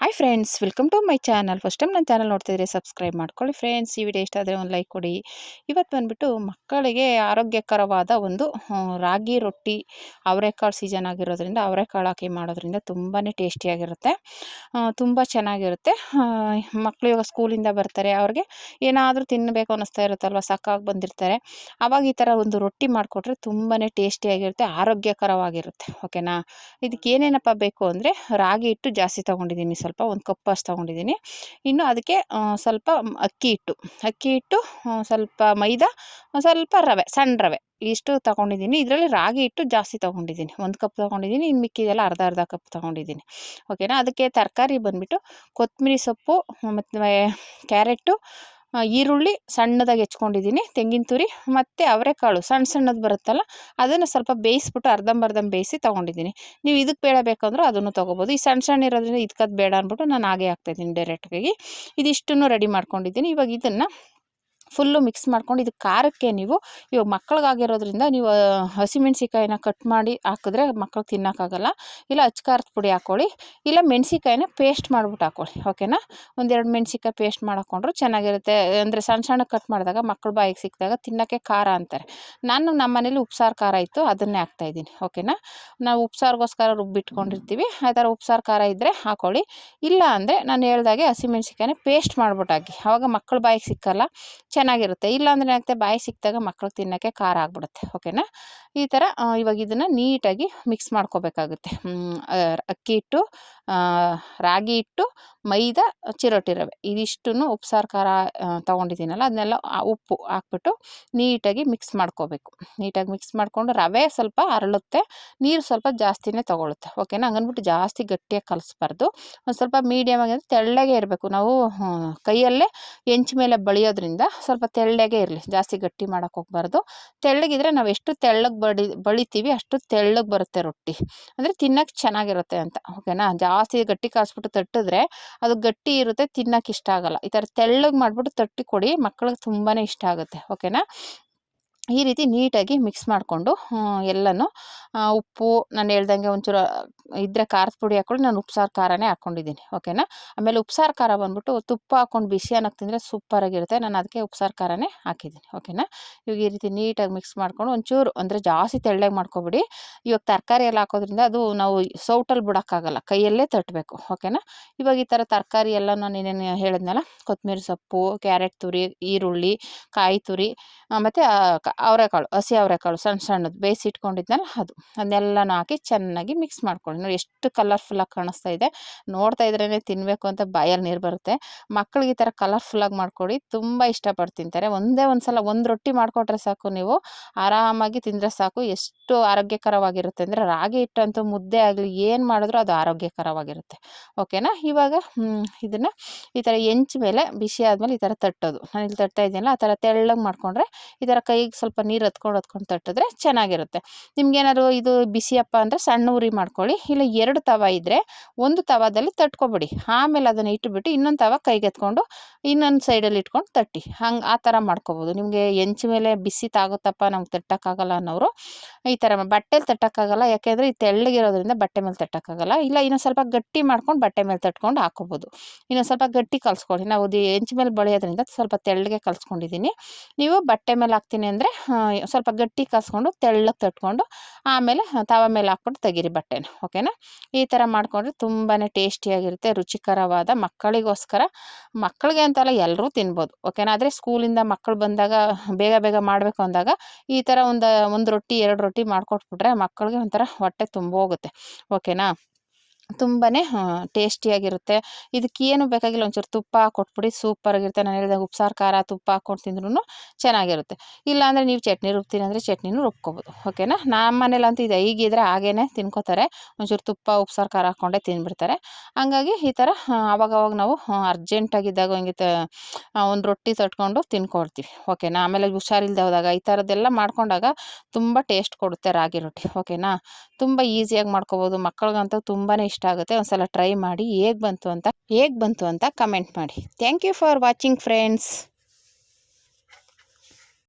Hi friends, welcome to my channel. First time ನನ್ನ channel ನೋಡ್ತಿದ್ರೆ subscribe ಮಾಡ್ಕೊಳ್ಳಿ friends. ಈ ವಿಡಿಯೋ ಇಷ್ಟ ಆದರೆ ಒಂದು ಲೈಕ್ ಕೊಡಿ. ಇವತ್ತು ಬಂದುಬಿಟ್ಟು ಮಕ್ಕಳಿಗೆ ಆರೋಗ್ಯಕರವಾದ ಒಂದು ರಾಗಿ ರೊಟ್ಟಿ, ಅವರೆಕಾಳು ಸೀಸನ್ ಆಗಿರೋದ್ರಿಂದ ಅವರೆಕಾಳು ಹಾಕಿ ಮಾಡೋದ್ರಿಂದ ತುಂಬಾ ಟೇಸ್ಟಿಯಾಗಿರುತ್ತೆ, ತುಂಬ ಚೆನ್ನಾಗಿರುತ್ತೆ. ಮಕ್ಕಳು ಇವಾಗ ಸ್ಕೂಲಿಂದ ಬರ್ತಾರೆ, ಅವ್ರಿಗೆ ಏನಾದರೂ ತಿನ್ನಬೇಕು ಅನ್ನಿಸ್ತಾ ಇರುತ್ತಲ್ವ, ಸಾಕಾಗಿ ಬಂದಿರ್ತಾರೆ. ಆವಾಗ ಈ ಥರ ಒಂದು ರೊಟ್ಟಿ ಮಾಡಿಕೊಟ್ರೆ ತುಂಬಾ ಟೇಸ್ಟಿಯಾಗಿರುತ್ತೆ, ಆರೋಗ್ಯಕರವಾಗಿರುತ್ತೆ. ಓಕೆನಾ. ಇದಕ್ಕೆ ಏನೇನಪ್ಪ ಬೇಕು ಅಂದರೆ ರಾಗಿ ಹಿಟ್ಟು ಜಾಸ್ತಿ ತೊಗೊಂಡಿದ್ದೀನಿ, ಸ್ವಲ್ಪ ಒಂದು ಕಪ್ ಅಷ್ಟು ತೊಗೊಂಡಿದ್ದೀನಿ. ಇನ್ನು ಅದಕ್ಕೆ ಸ್ವಲ್ಪ ಅಕ್ಕಿ ಹಿಟ್ಟು, ಸ್ವಲ್ಪ ಮೈದಾ, ಸ್ವಲ್ಪ ರವೆ, ಸಣ್ಣ ರವೆ, ಇಷ್ಟು ತೊಗೊಂಡಿದ್ದೀನಿ. ಇದರಲ್ಲಿ ರಾಗಿ ಹಿಟ್ಟು ಜಾಸ್ತಿ ತೊಗೊಂಡಿದ್ದೀನಿ, ಒಂದು ಕಪ್ ತೊಗೊಂಡಿದ್ದೀನಿ. ಇನ್ನು ಮಿಕ್ಕಿದೆಲ್ಲ ಅರ್ಧ ಅರ್ಧ ಕಪ್ ತೊಗೊಂಡಿದ್ದೀನಿ. ಓಕೆನಾ. ಅದಕ್ಕೆ ತರಕಾರಿ ಬಂದುಬಿಟ್ಟು ಕೊತ್ತಂಬರಿ ಸೊಪ್ಪು ಮತ್ತು ಕ್ಯಾರೆಟು, ಈರುಳ್ಳಿ ಸಣ್ಣದಾಗಿ ಹೆಚ್ಕೊಂಡಿದ್ದೀನಿ, ತೆಂಗಿನ ತುರಿ ಮತ್ತು ಅವರೆಕಾಳು ಸಣ್ಣ ಸಣ್ಣದು ಬರುತ್ತಲ್ಲ, ಅದನ್ನು ಸ್ವಲ್ಪ ಬೇಯಿಸ್ಬಿಟ್ಟು ಅರ್ಧಂಬರ್ಧ ಬೇಯಿಸಿ ತೊಗೊಂಡಿದ್ದೀನಿ. ನೀವು ಇದಕ್ಕೆ ಬೇಳೆ ಬೇಕಂದ್ರೂ ಅದನ್ನು ತೊಗೋಬೋದು. ಈ ಸಣ್ಣ ಸಣ್ಣ ಇರೋದ್ರಿಂದ ಇದಕ್ಕದು ಬೇಡ ಅಂದ್ಬಿಟ್ಟು ನಾನು ಹಾಗೆ ಹಾಕ್ತಾಯಿದ್ದೀನಿ ಡೈರೆಕ್ಟಾಗಿ. ಇದಿಷ್ಟನ್ನು ರೆಡಿ ಮಾಡ್ಕೊಂಡಿದ್ದೀನಿ. ಇವಾಗ ಇದನ್ನು ಫುಲ್ಲು ಮಿಕ್ಸ್ ಮಾಡ್ಕೊಂಡು, ಇದು ಖಾರಕ್ಕೆ ನೀವು ಇವಾಗ ಮಕ್ಕಳಿಗಾಗಿರೋದ್ರಿಂದ ನೀವು ಹಸಿಮೆಣ್ಸಿಕಾಯಿನ ಕಟ್ ಮಾಡಿ ಹಾಕಿದ್ರೆ ಮಕ್ಳಿಗೆ ತಿನ್ನೋಕ್ಕಾಗಲ್ಲ. ಇಲ್ಲ ಖಾರದ ಪುಡಿ ಹಾಕ್ಕೊಳ್ಳಿ, ಇಲ್ಲ ಮೆಣಸಿಕಾಯಿನ ಪೇಸ್ಟ್ ಮಾಡ್ಬಿಟ್ಟು ಹಾಕ್ಕೊಳ್ಳಿ. ಓಕೆನಾ. ಒಂದೆರಡು ಮೆಣಸಿಕಾಯಿ ಪೇಸ್ಟ್ ಮಾಡಿಕೊಂಡ್ರು ಚೆನ್ನಾಗಿರುತ್ತೆ. ಅಂದರೆ ಸಣ್ಣ ಸಣ್ಣ ಕಟ್ ಮಾಡಿದಾಗ ಮಕ್ಕಳು ಬಾಯಿಗೆ ಸಿಕ್ಕಿದಾಗ ತಿನ್ನೋಕ್ಕೆ ಖಾರ ಅಂತಾರೆ. ನಮ್ಮ ಮನೇಲಿ ಉಪ್ಸಾರು ಖಾರ ಇತ್ತು, ಅದನ್ನೇ ಹಾಕ್ತಾಯಿದ್ದೀನಿ. ಓಕೆನಾ. ನಾವು ಉಪ್ಸಾರಿಗೋಸ್ಕರ ರುಬ್ಬಿಟ್ಕೊಂಡಿರ್ತೀವಿ, ಆ ಥರ ಉಪ್ಸಾರು ಖಾರ ಇದ್ದರೆ ಹಾಕ್ಕೊಳ್ಳಿ. ಇಲ್ಲ ಅಂದರೆ ನಾನು ಹೇಳ್ದಾಗೆ ಹಸಿಮೆಣ್ಸಿಕಾಯಿನ ಪೇಸ್ಟ್ ಮಾಡ್ಬಿಟ್ಟು ಹಾಕಿ, ಆವಾಗ ಮಕ್ಕಳು ಬಾಯಿಗೆ ಸಿಕ್ಕಲ್ಲ, ಚೆನ್ನಾಗಿರುತ್ತೆ. ಇಲ್ಲಾಂದರೆ ಏನಾಗುತ್ತೆ, ಬಾಯಿ ಸಿಕ್ಕಿದಾಗ ಮಕ್ಳಿಗೆ ತಿನ್ನೋಕ್ಕೆ ಖಾರ ಆಗಿಬಿಡುತ್ತೆ. ಓಕೆನಾ. ಈ ಥರ ಇವಾಗ ಇದನ್ನು ನೀಟಾಗಿ ಮಿಕ್ಸ್ ಮಾಡ್ಕೋಬೇಕಾಗುತ್ತೆ. ಅಕ್ಕಿ ಹಿಟ್ಟು, ರಾಗಿ ಹಿಟ್ಟು, ಮೈದಾ, ಚಿರೋಟಿ ರವೆ, ಇದಿಷ್ಟನ್ನು ಉಪ್ಸಾರು ಖಾರ ತೊಗೊಂಡಿದ್ದೀನಲ್ಲ, ಅದನ್ನೆಲ್ಲ ಉಪ್ಪು ಹಾಕ್ಬಿಟ್ಟು ನೀಟಾಗಿ ಮಿಕ್ಸ್ ಮಾಡ್ಕೋಬೇಕು. ನೀಟಾಗಿ ಮಿಕ್ಸ್ ಮಾಡಿಕೊಂಡು ರವೆ ಸ್ವಲ್ಪ ಅರಳುತ್ತೆ, ನೀರು ಸ್ವಲ್ಪ ಜಾಸ್ತಿನೇ ತೊಗೊಳುತ್ತೆ. ಓಕೆನಾ. ಹಂಗನ್ಬಿಟ್ಟು ಜಾಸ್ತಿ ಗಟ್ಟಿಯಾಗಿ ಕಲಿಸ್ಬಾರ್ದು, ಒಂದು ಸ್ವಲ್ಪ ಮೀಡಿಯಮ್ ಆಗಿ ತೆಳ್ಳಗೆ ಇರಬೇಕು. ನಾವು ಕೈಯಲ್ಲೇ ಹೆಂಚು ಮೇಲೆ ಬಳಿಯೋದ್ರಿಂದ ಸ್ವಲ್ಪ ತೆಳ್ಳಗೆ ಇರಲಿ, ಜಾಸ್ತಿ ಗಟ್ಟಿ ಮಾಡೋಕ್ಕೆ ಹೋಗಬಾರ್ದು. ತೆಳ್ಳಗಿದ್ರೆ ನಾವು ಎಷ್ಟು ತೆಳ್ಳಗೆ ಬಳಿತೀವಿ ಅಷ್ಟು ತೆಳ್ಳಗೆ ಬರುತ್ತೆ ರೊಟ್ಟಿ, ಅಂದರೆ ತಿನ್ನೋಕ್ಕೆ ಚೆನ್ನಾಗಿರುತ್ತೆ ಅಂತ. ಓಕೆನಾ. ಜಾಸ್ತಿ ಗಟ್ಟಿ ಕಾಯಿಸ್ಬಿಟ್ಟು ತಟ್ಟಿದ್ರೆ ಅದು ಗಟ್ಟಿ ಇರುತ್ತೆ, ತಿನ್ನೋಕ್ಕೆ ಇಷ್ಟ ಆಗೋಲ್ಲ. ಈ ಥರ ತೆಳ್ಳಗೆ ಮಾಡಿಬಿಟ್ಟು ತಟ್ಟಿ ಕೊಡಿ, ಮಕ್ಕಳಿಗೆ ತುಂಬಾ ಇಷ್ಟ ಆಗುತ್ತೆ. ಓಕೆನಾ. ಈ ರೀತಿ ನೀಟಾಗಿ ಮಿಕ್ಸ್ ಮಾಡಿಕೊಂಡು ಎಲ್ಲನೂ ಉಪ್ಪು ನಾನು ಹೇಳ್ದಂಗೆ ಒಂಚೂರು ಇದ್ದರೆ ಖಾರದ ಪುಡಿ ಹಾಕ್ಕೊಂಡು, ನಾನು ಉಪ್ಸಾರು ಖಾರನೇ ಹಾಕ್ಕೊಂಡಿದ್ದೀನಿ. ಓಕೆನಾ. ಆಮೇಲೆ ಉಪ್ಸಾರು ಖಾರ ಬಂದ್ಬಿಟ್ಟು ತುಪ್ಪ ಹಾಕ್ಕೊಂಡು ಬಿಸಿ ಅನ್ನಕ್ಕೆ ತಿಂದರೆ ಸೂಪರಾಗಿರುತ್ತೆ, ನಾನು ಅದಕ್ಕೆ ಉಪ್ಸಾರು ಖಾರನೇ ಹಾಕಿದ್ದೀನಿ. ಓಕೆನಾ. ಇವಾಗ ಈ ರೀತಿ ನೀಟಾಗಿ ಮಿಕ್ಸ್ ಮಾಡ್ಕೊಂಡು ಒಂಚೂರು, ಅಂದರೆ ಜಾಸ್ತಿ ತೆಳ್ಳಗೆ ಮಾಡ್ಕೊಬಿಡಿ. ಇವಾಗ ತರಕಾರಿ ಎಲ್ಲ ಹಾಕೋದ್ರಿಂದ ಅದು ನಾವು ಸೌಟಲ್ಲಿ ಬಿಡೋಕ್ಕಾಗಲ್ಲ, ಕೈಯಲ್ಲೇ ತಟ್ಟಬೇಕು. ಓಕೆನಾ. ಇವಾಗ ಈ ಥರ ತರಕಾರಿ ಎಲ್ಲ ನಾನು ಏನೇನು ಹೇಳಿದ್ನಲ್ಲ, ಕೊತ್ತಂಬರಿ ಸೊಪ್ಪು, ಕ್ಯಾರೆಟ್ ತುರಿ, ಈರುಳ್ಳಿ, ಕಾಯಿ ತುರಿ, ಮತ್ತು ಅವರೆಕಾಳು, ಹಸಿ ಅವರೆಕಾಳು ಸಣ್ಣ ಸಣ್ಣದು ಬೇಯಿಸಿ ಇಟ್ಕೊಂಡಿದ್ನಲ್ಲ ಅದನ್ನೆಲ್ಲನೂ ಹಾಕಿ ಚೆನ್ನಾಗಿ ಮಿಕ್ಸ್ ಮಾಡ್ಕೊಳ್ಳಿ. ನೋಡಿ ಎಷ್ಟು ಕಲರ್ಫುಲ್ಲಾಗಿ ಕಾಣಿಸ್ತಾ ಇದೆ, ನೋಡ್ತಾ ಇದ್ರೇ ತಿನ್ನಬೇಕು ಅಂತ ಬಾಯಲ್ಲಿ ನೀರು ಬರುತ್ತೆ. ಮಕ್ಳಿಗೆ ಈ ಥರ ಕಲರ್ಫುಲ್ಲಾಗಿ ಮಾಡಿಕೊಡಿ, ತುಂಬ ಇಷ್ಟಪಟ್ಟು ತಿಂತಾರೆ. ಒಂದೇ ಒಂದು ಸಲ ಒಂದು ರೊಟ್ಟಿ ಮಾಡಿಕೊಟ್ರೆ ಸಾಕು, ನೀವು ಆರಾಮಾಗಿ ತಿಂದರೆ ಸಾಕು. ಎಷ್ಟು ಆರೋಗ್ಯಕರವಾಗಿರುತ್ತೆ ಅಂದರೆ, ರಾಗಿ ಹಿಟ್ಟಂತೂ ಮುದ್ದೆ ಆಗಲಿ ಏನು ಮಾಡಿದ್ರೂ ಅದು ಆರೋಗ್ಯಕರವಾಗಿರುತ್ತೆ. ಓಕೆನಾ. ಇವಾಗ ಇದನ್ನು ಈ ಥರ ಹೆಂಚು ಮೇಲೆ ಬಿಸಿ ಆದಮೇಲೆ ಈ ಥರ ತಟ್ಟೋದು, ನಾನು ಇಲ್ಲಿ ತಟ್ತಾ ಇದ್ದೀನಲ್ಲ ಆ ಥರ ತೆಳ್ಳಗೆ ಮಾಡಿಕೊಂಡ್ರೆ ಈ ಥರ ಕೈಗೆ ಸ್ವಲ್ಪ ನೀರು ಹತ್ಕೊಂಡು ತಟ್ಟಿದ್ರೆ ಚೆನ್ನಾಗಿರುತ್ತೆ. ನಿಮ್ಗೇನಾದ್ರು ಇದು ಬಿಸಿಯಪ್ಪ ಅಂದರೆ ಸಣ್ಣ ಉರಿ ಮಾಡ್ಕೊಳ್ಳಿ, ಇಲ್ಲ 2 ತವ ಇದ್ದರೆ ಒಂದು ತವಾದಲ್ಲಿ ತಟ್ಕೊಬಿಡಿ, ಆಮೇಲೆ ಅದನ್ನು ಇಟ್ಬಿಟ್ಟು ಇನ್ನೊಂದು ತವ ಕೈಗೆ ಎತ್ಕೊಂಡು ಇನ್ನೊಂದು ಸೈಡಲ್ಲಿ ಇಟ್ಕೊಂಡು ತಟ್ಟಿ, ಆ ಥರ ಮಾಡ್ಕೊಬೋದು. ನಿಮಗೆ ಹೆಂಚು ಮೇಲೆ ಬಿಸಿ ತಾಗುತ್ತಪ್ಪ, ನಮ್ಗೆ ತಟ್ಟೋಕ್ಕಾಗಲ್ಲ ಅನ್ನೋರು ಈ ಥರ ಬಟ್ಟೆಲಿ ತಟ್ಟೋಕ್ಕಾಗಲ್ಲ, ಯಾಕೆಂದರೆ ಇದು ತೆಳ್ಳಗಿರೋದ್ರಿಂದ ಬಟ್ಟೆ ಮೇಲೆ ತಟ್ಟೋಕ್ಕಾಗಲ್ಲ. ಇಲ್ಲ ಇನ್ನೊಂದು ಸ್ವಲ್ಪ ಗಟ್ಟಿ ಮಾಡ್ಕೊಂಡು ಬಟ್ಟೆ ಮೇಲೆ ತಟ್ಕೊಂಡು ಹಾಕ್ಕೋಬೋದು. ಇನ್ನೊಂದು ಸ್ವಲ್ಪ ಗಟ್ಟಿ ಕಲಿಸ್ಕೊಳ್ಳಿ, ನಾವು ಹೆಂಚು ಮೇಲೆ ಬಳಿಯೋದ್ರಿಂದ ಸ್ವಲ್ಪ ತೆಳ್ಳಗೆ ಕಲಿಸ್ಕೊಂಡಿದ್ದೀನಿ. ನೀವು ಬಟ್ಟೆ ಮೇಲೆ ಹಾಕ್ತೀನಿ ಅಂದರೆ ಸ್ವಲ್ಪ ಗಟ್ಟಿ ಕಾಸ್ಕೊಂಡು ತೆಳ್ಳಗೆ ತಟ್ಕೊಂಡು ಆಮೇಲೆ ತವ ಮೇಲೆ ಹಾಕ್ಬಿಟ್ಟು ತೆಗೀರಿ ಬಟ್ಟೆನ. ಓಕೆನಾ. ಈ ಥರ ಮಾಡಿಕೊಂಡ್ರೆ ತುಂಬಾ ಟೇಸ್ಟಿಯಾಗಿರುತ್ತೆ, ರುಚಿಕರವಾದ, ಮಕ್ಕಳಿಗೋಸ್ಕರ, ಮಕ್ಕಳಿಗೆ ಅಂತಲ್ಲ ಎಲ್ಲರೂ ತಿನ್ಬೋದು. ಓಕೆನಾ. ಆದರೆ ಸ್ಕೂಲಿಂದ ಮಕ್ಕಳು ಬಂದಾಗ ಬೇಗ ಬೇಗ ಮಾಡಬೇಕು ಅಂದಾಗ ಈ ಥರ ಒಂದು ರೊಟ್ಟಿ 2 ರೊಟ್ಟಿ ಮಾಡಿಕೊಟ್ಬಿಟ್ರೆ ಮಕ್ಕಳಿಗೆ ಒಂಥರ ಹೊಟ್ಟೆ ತುಂಬೋಗುತ್ತೆ. ಓಕೆನಾ. ತುಂಬಾ ಟೇಸ್ಟಿಯಾಗಿರುತ್ತೆ. ಇದಕ್ಕೇನು ಬೇಕಾಗಿಲ್ಲ, ಒಂಚೂರು ತುಪ್ಪ ಕೊಟ್ಬಿಡಿ, ಸೂಪರಾಗಿರುತ್ತೆ. ನಾನು ಹೇಳಿದಾಗ ಉಪ್ಸಾರು ಖಾರ ತುಪ್ಪ ಹಾಕ್ಕೊಂಡು ತಿಂದ್ರೂ ಚೆನ್ನಾಗಿರುತ್ತೆ. ಇಲ್ಲಾಂದರೆ ನೀವು ಚಟ್ನಿ ರುಬ್ತೀನಿ ಅಂದರೆ ಚಟ್ನಿನೂ ರುಬ್ಕೋಬೋದು. ಓಕೆನಾ. ನಮ್ಮ ಮನೇಲಂತೂ ಇದು ಹೀಗಿದ್ರೆ ಹಾಗೇ ತಿನ್ಕೋತಾರೆ, ಒಂಚೂರು ತುಪ್ಪ ಉಪ್ಸಾರು ಖಾರ ಹಾಕ್ಕೊಂಡೇ ತಿಂದ್ಬಿಡ್ತಾರೆ. ಹಂಗಾಗಿ ಈ ಥರ ಆವಾಗವಾಗ ನಾವು ಅರ್ಜೆಂಟಾಗಿದ್ದಾಗ ಹಿಂಗೆ ಒಂದು ರೊಟ್ಟಿ ತಟ್ಕೊಂಡು ತಿನ್ಕೊಳ್ತೀವಿ. ಓಕೆನಾ. ಆಮೇಲೆ ಹುಷಾರಿಲ್ಲದೆ ಹೋದಾಗ ಈ ಥರದ್ದೆಲ್ಲ ಮಾಡ್ಕೊಂಡಾಗ ತುಂಬ ಟೇಸ್ಟ್ ಕೊಡುತ್ತೆ ರಾಗಿ ರೊಟ್ಟಿ. ಓಕೆನಾ. ತುಂಬ ಈಸಿಯಾಗಿ ಮಾಡ್ಕೋಬೋದು, ಮಕ್ಕಳಿಗಂತೂ ತುಂಬಾ ಇಷ್ಟ ಆಗುತ್ತೆ. ಒಂದು ಸಲ ಟ್ರೈ ಮಾಡಿ, ಹೇಗೆ ಬಂತು ಅಂತ ಕಮೆಂಟ್ ಮಾಡಿ. Thank you for watching friends.